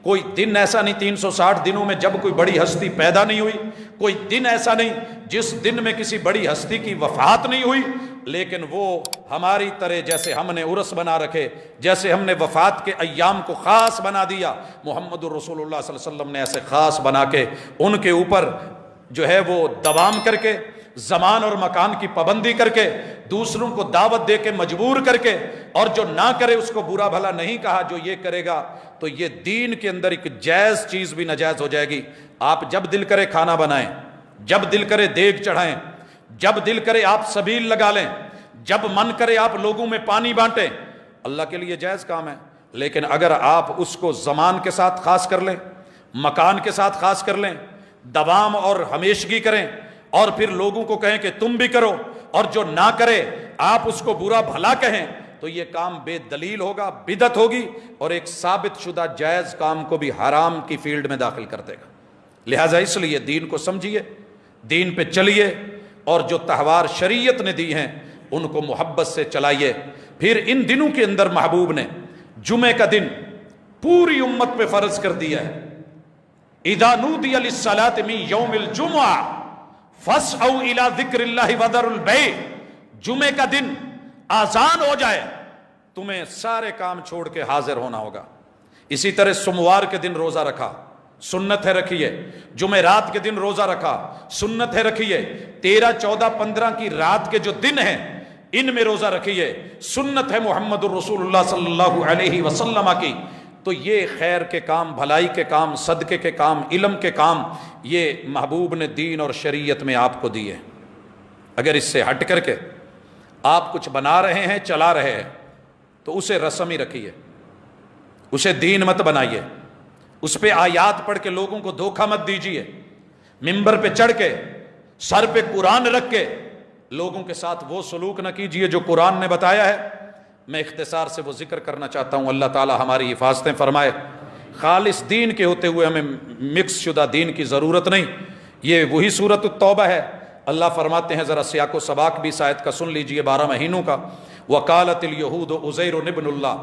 کوئی دن ایسا نہیں 360 دنوں میں جب کوئی بڑی ہستی پیدا نہیں ہوئی، کوئی دن ایسا نہیں جس دن میں کسی بڑی ہستی کی وفات نہیں ہوئی، لیکن وہ ہماری طرح جیسے ہم نے عرس بنا رکھے، جیسے ہم نے وفات کے ایام کو خاص بنا دیا، محمد الرسول اللہ صلی اللہ علیہ وسلم نے ایسے خاص بنا کے ان کے اوپر جو ہے وہ دوام کر کے، زمان اور مکان کی پابندی کر کے، دوسروں کو دعوت دے کے مجبور کر کے، اور جو نہ کرے اس کو برا بھلا نہیں کہا، جو یہ کرے گا تو یہ دین کے اندر ایک جائز چیز بھی ناجائز ہو جائے گی۔ آپ جب دل کرے کھانا بنائیں، جب دل کرے دیگ چڑھائیں، جب دل کرے آپ سبیل لگا لیں، جب من کرے آپ لوگوں میں پانی بانٹیں، اللہ کے لیے جائز کام ہے۔ لیکن اگر آپ اس کو زمان کے ساتھ خاص کر لیں، مکان کے ساتھ خاص کر لیں، دوام اور ہمیشگی کریں، اور پھر لوگوں کو کہیں کہ تم بھی کرو، اور جو نہ کرے آپ اس کو برا بھلا کہیں، تو یہ کام بے دلیل ہوگا، بدعت ہوگی، اور ایک ثابت شدہ جائز کام کو بھی حرام کی فیلڈ میں داخل کر دے گا۔ لہٰذا اس لیے دین کو سمجھیے، دین پہ چلیے، اور جو تہوار شریعت نے دی ہیں ان کو محبت سے چلائیے۔ پھر ان دنوں کے اندر محبوب نے جمعے کا دن پوری امت پہ فرض کر دیا ہے، اذا نودی للصلاۃ من یوم الجمعہ فاسعوا الی ذکر اللہ وذروا البیع، جمعے کا دن آذان ہو جائے تمہیں سارے کام چھوڑ کے حاضر ہونا ہوگا۔ اسی طرح سوموار کے دن روزہ رکھا، سنت ہے رکھیے، جمعرات کے دن روزہ رکھا، سنت ہے رکھیے، 13، 14، 15 کی رات کے جو دن ہیں ان میں روزہ رکھیے، سنت ہے محمد الرسول اللہ صلی اللہ علیہ وسلم کی۔ تو یہ خیر کے کام، بھلائی کے کام، صدقے کے کام، علم کے کام، یہ محبوب نے دین اور شریعت میں آپ کو دیے۔ اگر اس سے ہٹ کر کے آپ کچھ بنا رہے ہیں، چلا رہے ہیں، تو اسے رسم ہی رکھیے، اسے دین مت بنائیے، اس پہ آیات پڑھ کے لوگوں کو دھوکہ مت دیجیے، ممبر پہ چڑھ کے سر پہ قرآن رکھ کے لوگوں کے ساتھ وہ سلوک نہ کیجیے جو قرآن نے بتایا ہے۔ میں اختصار سے وہ ذکر کرنا چاہتا ہوں، اللہ تعالی ہماری حفاظتیں فرمائے۔ خالص دین کے ہوتے ہوئے ہمیں مکس شدہ دین کی ضرورت نہیں۔ یہ وہی سورۃ التوبہ ہے، اللہ فرماتے ہیں، ذرا سیاق و سباق بھی اس آیت کا سن لیجئے 12 مہینوں کا۔ وقالت الیہود عزیر ابن اللہ،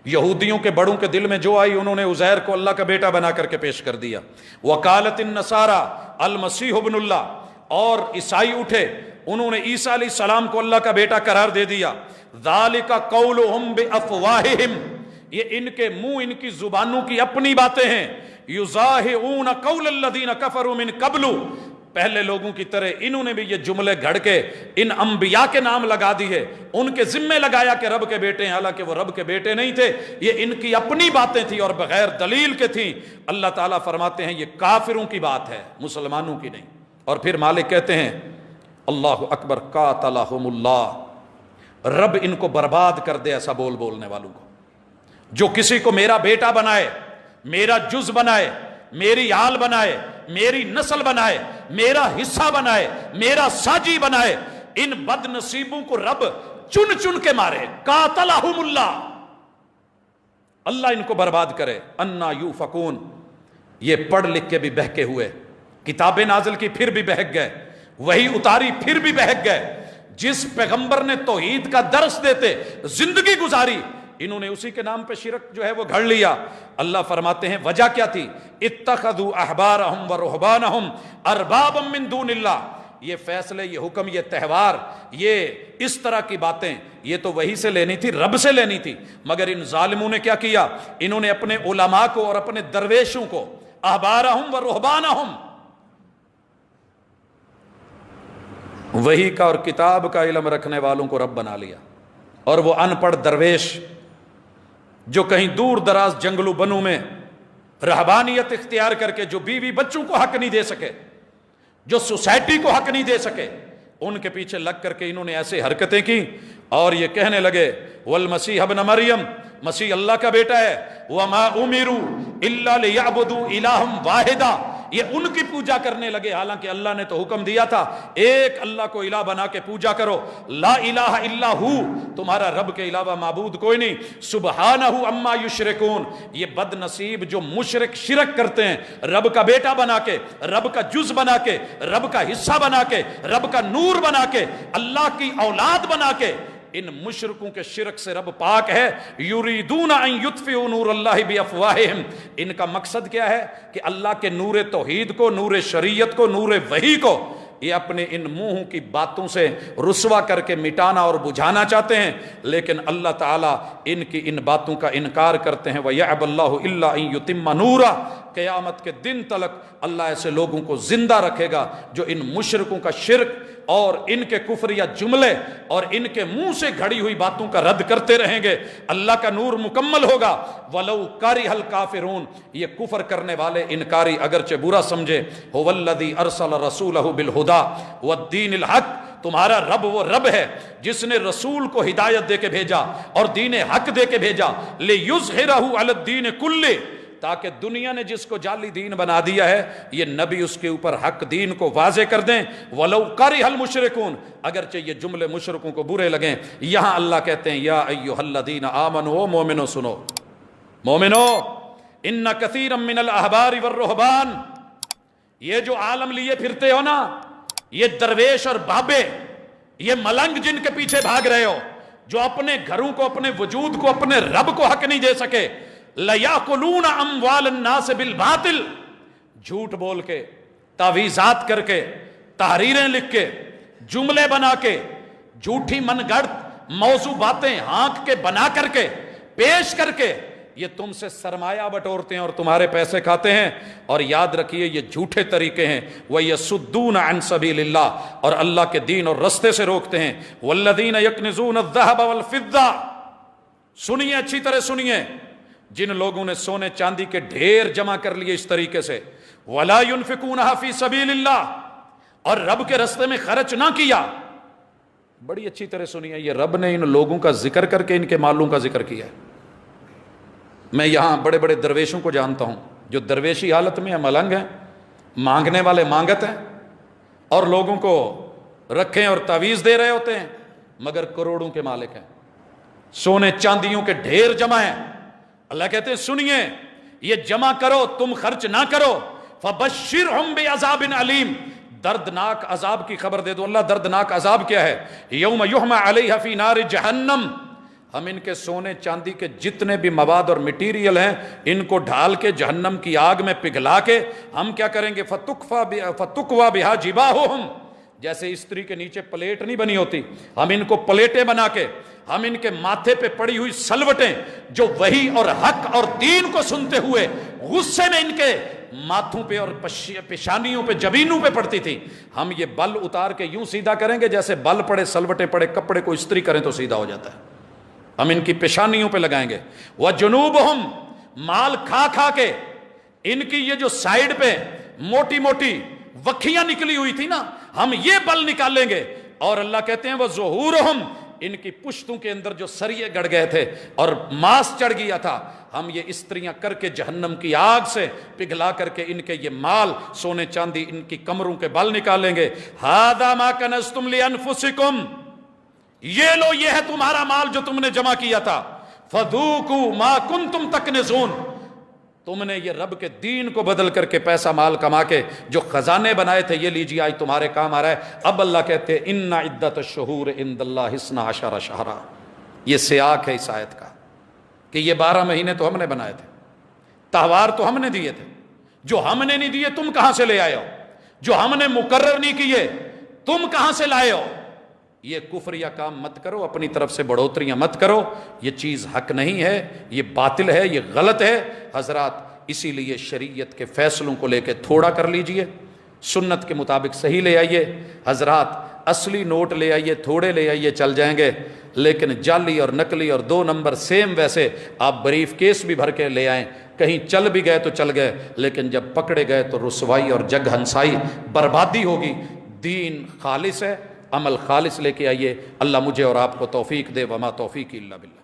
یہودیوں کے بڑوں کے دل میں جو آئی، انہوں نے عزیر کو اللہ کا بیٹا بنا کر کے پیش کر دیا۔ وقالت النصارى المسیح ابن اللہ، اور عیسائی اٹھے، انہوں نے عیسیٰ علیہ السلام کو اللہ کا بیٹا قرار دے دیا۔ ذالک قولہم بافواہہم، یہ ان کے منہ، ان کی زبانوں کی اپنی باتیں ہیں۔ یظاہرون قول الذین کفروا من قبل، پہلے لوگوں کی طرح انہوں نے بھی یہ جملے گھڑ کے ان انبیاء کے نام لگا دیے، ان کے ذمے لگایا کہ رب کے بیٹے ہیں، حالانکہ وہ رب کے بیٹے نہیں تھے، یہ ان کی اپنی باتیں تھیں اور بغیر دلیل کے تھیں۔ اللہ تعالیٰ فرماتے ہیں یہ کافروں کی بات ہے، مسلمانوں کی نہیں۔ اور پھر مالک کہتے ہیں اللہ اکبر، قاتلہم اللہ، رب ان کو برباد کر دے ایسا بولنے والوں کو، جو کسی کو میرا بیٹا بنائے، میرا جز بنائے، میری آل بنائے، میری نسل بنائے، میرا حصہ بنائے، میرا ساجی بنائے، ان بد نصیبوں کو رب چن چن کے مارے۔ قاتلہم اللہ، اللہ ان کو برباد کرے۔ انا یوفکون، یہ پڑھ لکھ کے بھی بہکے ہوئے، کتابیں نازل کی پھر بھی بہک گئے، وہی اتاری پھر بھی بہک گئے۔ جس پیغمبر نے توحید کا درس دیتے زندگی گزاری، انہوں نے اسی کے نام پہ شرک جو ہے وہ گھڑ لیا۔ اللہ فرماتے ہیں وجہ کیا تھی؟ اتخذوا احبارہم ورہبانہم اربابا من دون اللہ، یہ فیصلے، یہ حکم، یہ تہوار، یہ اس طرح کی باتیں، یہ تو وہی سے لینی تھی، رب سے لینی تھی، مگر ان ظالموں نے کیا کیا؟ انہوں نے اپنے علماء کو اور اپنے درویشوں کو احبارہم ورہبانہم، وحی کا اور کتاب کا علم رکھنے والوں کو رب بنا لیا، اور وہ ان پڑھ درویش جو کہیں دور دراز جنگلوں بنوں میں رہبانیت اختیار کر کے جو بیوی بچوں کو حق نہیں دے سکے، جو سوسائٹی کو حق نہیں دے سکے، ان کے پیچھے لگ کر کے انہوں نے ایسے حرکتیں کی، اور یہ کہنے لگے والمسیح ابن مریم، مسیح اللہ کا بیٹا ہے، وما امروا الا لیعبدوا الہا واحدا، یہ ان کی پوجا کرنے لگے، حالانکہ اللہ نے تو حکم دیا تھا ایک اللہ کو الہ بنا کے پوجا کرو، لا الہ الا ہو، تمہارا رب کے علاوہ معبود کوئی نہیں، سبحانہ عما یشرکون، یہ بد نصیب جو مشرک شرک کرتے ہیں، رب کا بیٹا بنا کے، رب کا جز بنا کے، رب کا حصہ بنا کے، رب کا نور بنا کے، اللہ کی اولاد بنا کے، ان مشرکوں کے شرک سے رب پاک ہے. یریدون ان یطفئوا نور اللہ بافواہہم، ان کا مقصد کیا ہے کہ اللہ کے نور توحید کو، نور شریعت کو، نور وحی کو یہ اپنے ان منہ کی باتوں سے رسوا کر کے مٹانا اور بجھانا چاہتے ہیں، لیکن اللہ تعالیٰ ان کی ان باتوں کا انکار کرتے ہیں. وَيَعْبَ اللَّهُ إِلَّا أَن يُتِمَّ نُورَهُ، قیامت کے دن تلک اللہ ایسے لوگوں کو زندہ رکھے گا جو ان مشرکوں کا شرک اور ان کے کفریہ جملے اور ان کے منہ سے گھڑی ہوئی باتوں کا رد کرتے رہیں گے. اللہ کا نور مکمل ہوگا. وَلَوْ كَرِهَ الْكَافِرُونَ، یہ کفر کرنے والے انکاری اگرچہ برا سمجھے. هُوَ الَّذِي أَرْسَلَ رَسُولَهُ بِالْهُدَى وَالدِّينِ الْحَقِّ، تمہارا رب وہ رب ہے جس نے رسول کو ہدایت دے کے بھیجا اور دین حق دے کے بھیجا. لِيُظْهِرَهُ عَلَى الدِّينِ كُلِّهِ، تاکہ دنیا نے جس کو جعلی دین بنا دیا ہے یہ نبی اس کے اوپر حق دین کو واضح کر دیں. وَلَوْ كَرِهَ الْمُشْرِكُونَ، اگرچہ یہ جملے مشرکوں کو برے لگیں. یہاں اللہ کہتے ہیں یا ایھا الذین آمنوا، مومنو سنو، مومنو ان کثیرا من الاحبار والرہبان، یہ جو عالم لیے پھرتے ہو نا، یہ درویش اور بابے، یہ ملنگ جن کے پیچھے بھاگ رہے ہو، جو اپنے گھروں کو، اپنے وجود کو، اپنے رب کو حق نہیں دے سکے. لَيَأْكُلُونَ أَمْوَالَ النَّاسِ بِالْبَاطِلِ، جھوٹ بول کے، تعویذات کر کے، تحریریں لکھ کے، جملے بنا کے، جھوٹی من گڑت موضوع باتیں ہانک کے بنا کر کے پیش کر کے یہ تم سے سرمایہ بٹورتے ہیں اور تمہارے پیسے کھاتے ہیں. اور یاد رکھیے یہ جھوٹے طریقے ہیں. وَيَصُدُّونَ عَن سَبِيلِ اللَّهِ، اور اللہ کے دین اور رستے سے روکتے ہیں. وَالَّذِينَ يَكْنِزُونَ الذَّهَبَ وَالْفِضَّةَ، سنیے اچھی طرح سنیے، جن لوگوں نے سونے چاندی کے ڈھیر جمع کر لیے اس طریقے سے. وَلَا يُنْفِقُونَهَا فِي سَبِيلِ اللَّهِ، اور رب کے رستے میں خرچ نہ کیا. بڑی اچھی طرح سنیے، یہ رب نے ان لوگوں کا ذکر کر کے ان کے مالوں کا ذکر کیا ہے. میں یہاں بڑے بڑے درویشوں کو جانتا ہوں جو درویشی حالت میں ہیں، ملنگ ہیں، مانگنے والے مانگت ہیں، اور لوگوں کو رکھیں اور تعویذ دے رہے ہوتے ہیں، مگر کروڑوں کے مالک ہیں، سونے چاندیوں کے ڈھیر جمع ہیں. اللہ کہتے ہیں سنیے، یہ جمع کرو، تم خرچ نہ کرو. فَبَشِّرْهُمْ بِعَذَابٍ عَلِيمٍ، دردناک عذاب کی خبر دے دو. اللہ دردناک عذاب کیا ہے؟ یوم یحمى علیہ فی نار جہنم، ہم ان کے سونے چاندی کے جتنے بھی مواد اور مٹیریل ہیں ان کو ڈھال کے جہنم کی آگ میں پگھلا کے ہم کیا کریں گے؟ فَتُكْوَى بِهَا جِبَاهُهُمْ، جیسے استری کے نیچے پلیٹ نہیں بنی ہوتی، ہم ان کو پلیٹیں بنا کے ہم ان کے ماتھے پہ پڑی ہوئی سلوٹیں جو وحی اور حق اور دین کو سنتے ہوئے غصے میں ان کے ماتھوں پہ اور پیشانیوں پہ، جبینوں پہ پڑتی تھی، ہم یہ بل اتار کے یوں سیدھا کریں گے جیسے بل پڑے، سلوٹیں پڑے، کپڑے کو استری کریں تو سیدھا ہو جاتا ہے. ہم ان کی پیشانیوں پہ لگائیں گے. وَجُنُوبُهُمْ، مال کھا کھا کے ان کی یہ جو سائیڈ پہ موٹی موٹی وکھیاں نکلی ہوئی تھی نا، ہم یہ بل نکالیں گے. اور اللہ کہتے ہیں وَظُهُورُهُمْ، ان کی پشتوں کے اندر جو سریے گڑ گئے تھے اور ماس چڑھ گیا تھا، ہم یہ استریاں کر کے جہنم کی آگ سے پگھلا کر کے ان کے یہ مال، سونے چاندی، ان کی کمروں کے بل نکالیں گے. هَذَا مَا كَنَزْتُمْ لِأَنفُسِكُمْ، یہ لو، یہ ہے تمہارا مال جو تم نے جمع کیا تھا. فَذُوقُوا مَا كُنْتُمْ تَكْنِزُونَ، تم نے یہ رب کے دین کو بدل کر کے پیسہ مال کما کے جو خزانے بنائے تھے، یہ لیجیے آج تمہارے کام آ رہا ہے. اب اللہ کہتے ہیں اِنَّ عِدَّةَ الشُّهُورِ عِندَ اللَّهِ 12 شَهْرًا، یہ سیاق ہے اس آیت کا کہ یہ 12 مہینے تو ہم نے بنائے تھے، تہوار تو ہم نے دیے تھے. جو ہم نے نہیں دیے تم کہاں سے لے آئے ہو؟ جو ہم نے مقرر نہیں کیے تم کہاں سے لائے ہو؟ یہ کفریہ کام مت کرو، اپنی طرف سے بڑھوتریاں مت کرو، یہ چیز حق نہیں ہے، یہ باطل ہے، یہ غلط ہے. حضرات اسی لیے شریعت کے فیصلوں کو لے کے تھوڑا کر لیجئے، سنت کے مطابق صحیح لے آئیے. حضرات اصلی نوٹ لے آئیے، تھوڑے لے آئیے، چل جائیں گے، لیکن جعلی اور نقلی اور 2 نمبر سیم ویسے آپ بریف کیس بھی بھر کے لے آئیں، کہیں چل بھی گئے تو چل گئے، لیکن جب پکڑے گئے تو رسوائی اور جگ ہنسائی، بربادی ہوگی. دین خالص ہے، عمل خالص لے کے آئیے. اللہ مجھے اور آپ کو توفیق دے. وما توفیقی الا باللہ.